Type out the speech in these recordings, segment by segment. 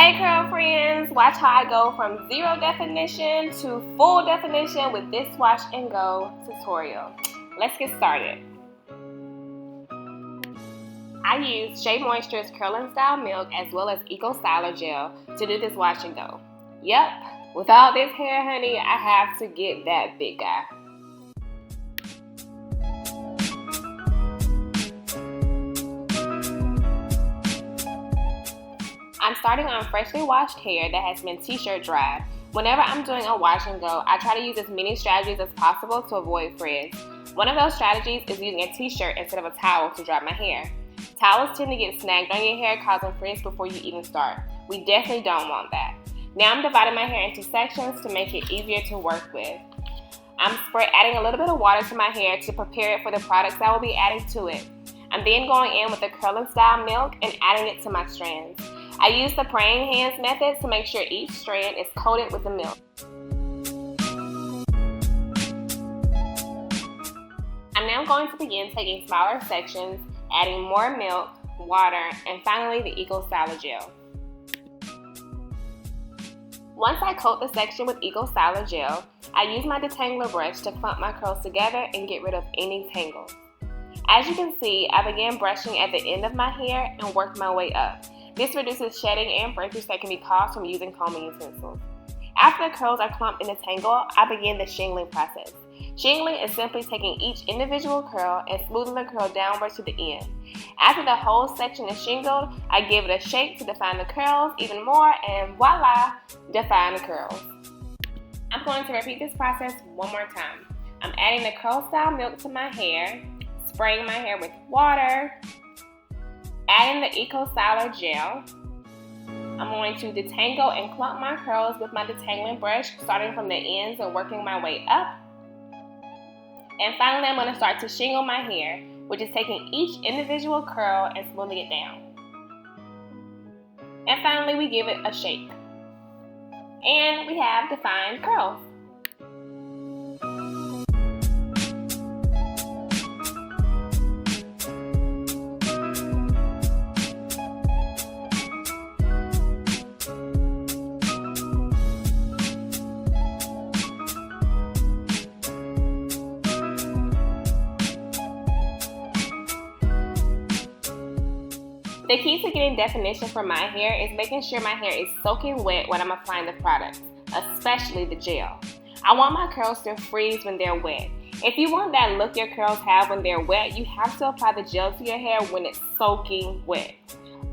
Hey curl friends, watch how I go from zero definition to full definition with this wash and go tutorial. Let's get started. I use Shea Moisture's Curl and Style Milk as well as Ecostyler Gel to do this wash and go. Yep, with all this hair honey, I have to get that big guy. I'm starting on freshly washed hair that has been t-shirt dried. Whenever I'm doing a wash and go, I try to use as many strategies as possible to avoid frizz. One of those strategies is using a t-shirt instead of a towel to dry my hair. Towels tend to get snagged on your hair, causing frizz before you even start. We definitely don't want that. Now I'm dividing my hair into sections to make it easier to work with. I'm adding a little bit of water to my hair to prepare it for the products I will be adding to it. I'm then going in with the Curl and Style Milk and adding it to my strands. I use the praying hands method to make sure each strand is coated with the milk. I'm now going to begin taking smaller sections, adding more milk, water, and finally the Ecostyler Gel. Once I coat the section with Ecostyler Gel, I use my Detangler brush to clump my curls together and get rid of any tangles. As you can see, I began brushing at the end of my hair and worked my way up. This reduces shedding and breakage that can be caused from using combing utensils. After the curls are clumped in a tangle, I begin the shingling process. Shingling is simply taking each individual curl and smoothing the curl downwards to the end. After the whole section is shingled, I give it a shake to define the curls even more, and voila, define the curls. I'm going to repeat this process one more time. I'm adding the Curl Style Milk to my hair, spraying my hair with water, adding the Ecostyler Gel. I'm going to detangle and clump my curls with my detangling brush, starting from the ends and working my way up. And finally, I'm going to start to shingle my hair, which is taking each individual curl and smoothing it down. And finally, we give it a shake. And we have defined curls. The key to getting definition for my hair is making sure my hair is soaking wet when I'm applying the products, especially the gel. I want my curls to freeze when they're wet. If you want that look your curls have when they're wet, you have to apply the gel to your hair when it's soaking wet.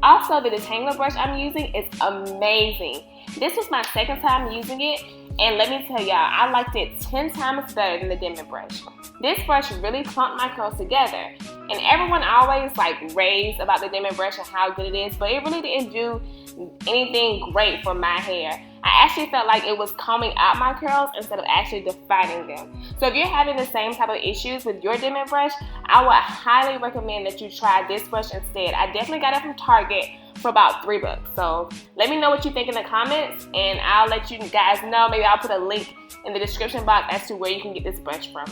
Also, the detangler brush I'm using is amazing. This was my second time using it, and let me tell y'all, I liked it 10 times better than the Denman brush. This brush really clumped my curls together, and everyone always raves about the Denman brush and how good it is, but it really didn't do anything great for my hair. I actually felt like it was combing out my curls instead of actually defining them. So if you're having the same type of issues with your Denman brush, I would highly recommend that you try this brush instead. I definitely got it from Target for about $3. So let me know what you think in the comments, and I'll let you guys know. Maybe I'll put a link in the description box as to where you can get this brush from.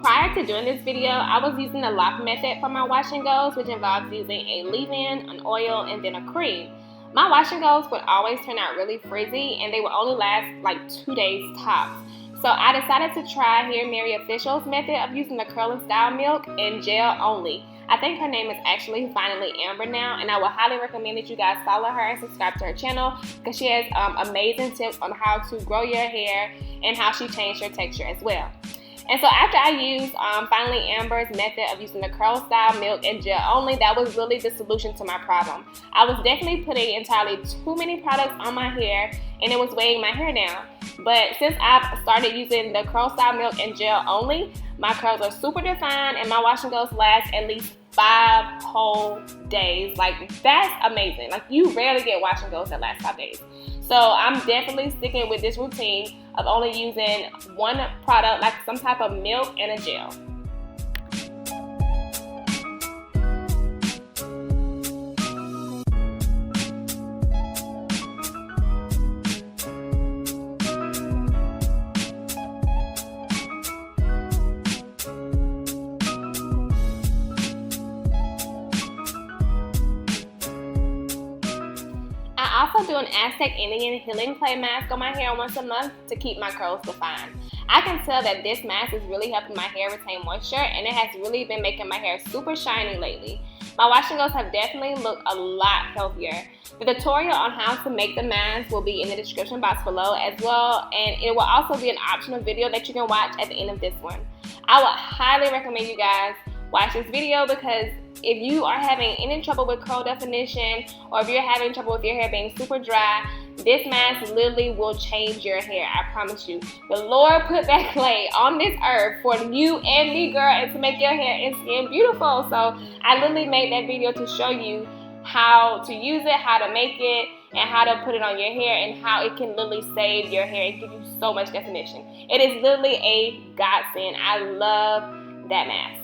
Prior to doing this video, I was using the lock method for my wash and goes, which involves using a leave-in, an oil, and then a cream. My wash and goes would always turn out really frizzy, and they would only last 2 days tops. So I decided to try Hair Mary Official's method of using the Curl and Style Milk and gel only. I think her name is actually Finally Amber now, and I would highly recommend that you guys follow her and subscribe to her channel because she has amazing tips on how to grow your hair and how she changed your texture as well. And so after I used Finally Amber's method of using the Curl Style Milk and gel only, that was really the solution to my problem. I was definitely putting entirely too many products on my hair, and it was weighing my hair down. But since I've started using the Curl Style Milk and gel only, my curls are super defined, and my wash and goes last at least 5 whole days. That's amazing. You rarely get wash and goes that last 5 days. So I'm definitely sticking with this routine of only using one product, like some type of milk and a gel. also do an Aztec Indian healing clay mask on my hair once a month to keep my curls defined. I can tell that this mask is really helping my hair retain moisture, and it has really been making my hair super shiny lately. My wash and goes have definitely looked a lot healthier. The tutorial on how to make the mask will be in the description box below as well, and it will also be an optional video that you can watch at the end of this one. I would highly recommend you guys watch this video, because if you are having any trouble with curl definition, or if you're having trouble with your hair being super dry, this mask literally will change your hair. I promise you. The Lord put that clay on this earth for you and me, girl, and to make your hair and skin beautiful. So I literally made that video to show you how to use it, how to make it, and how to put it on your hair, and how it can literally save your hair and give you so much definition. It is literally a godsend. I love that mask.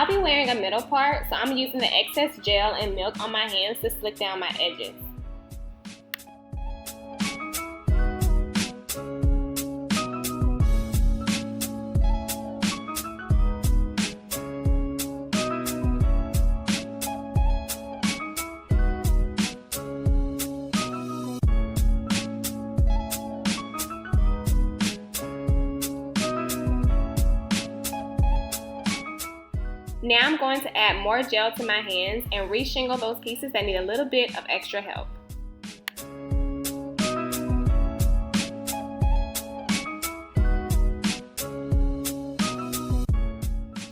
I'll be wearing a middle part, so I'm using the excess gel and milk on my hands to slick down my edges. Now I'm going to add more gel to my hands and re-shingle those pieces that need a little bit of extra help.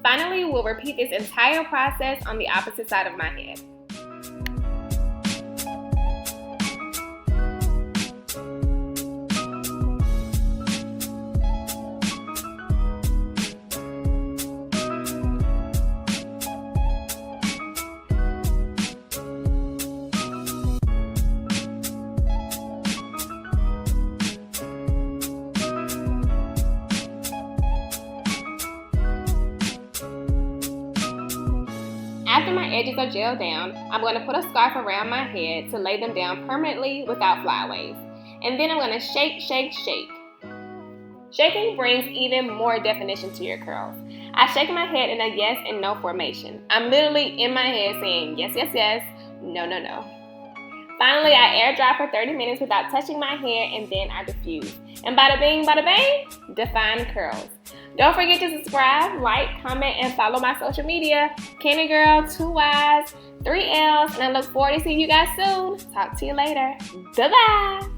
Finally, we'll repeat this entire process on the opposite side of my head. After my edges are gelled down, I'm going to put a scarf around my head to lay them down permanently without flyaways. And then I'm going to shake, shake, shake. Shaking brings even more definition to your curls. I shake my head in a yes and no formation. I'm literally in my head saying yes, yes, yes, no, no, no. Finally, I air dry for 30 minutes without touching my hair, and then I diffuse. And bada bing, bada bang, defined curls. Don't forget to subscribe, like, comment, and follow my social media. CanddyGirlll, 2 Ys, 3 Ls, and I look forward to seeing you guys soon. Talk to you later. Bye-bye.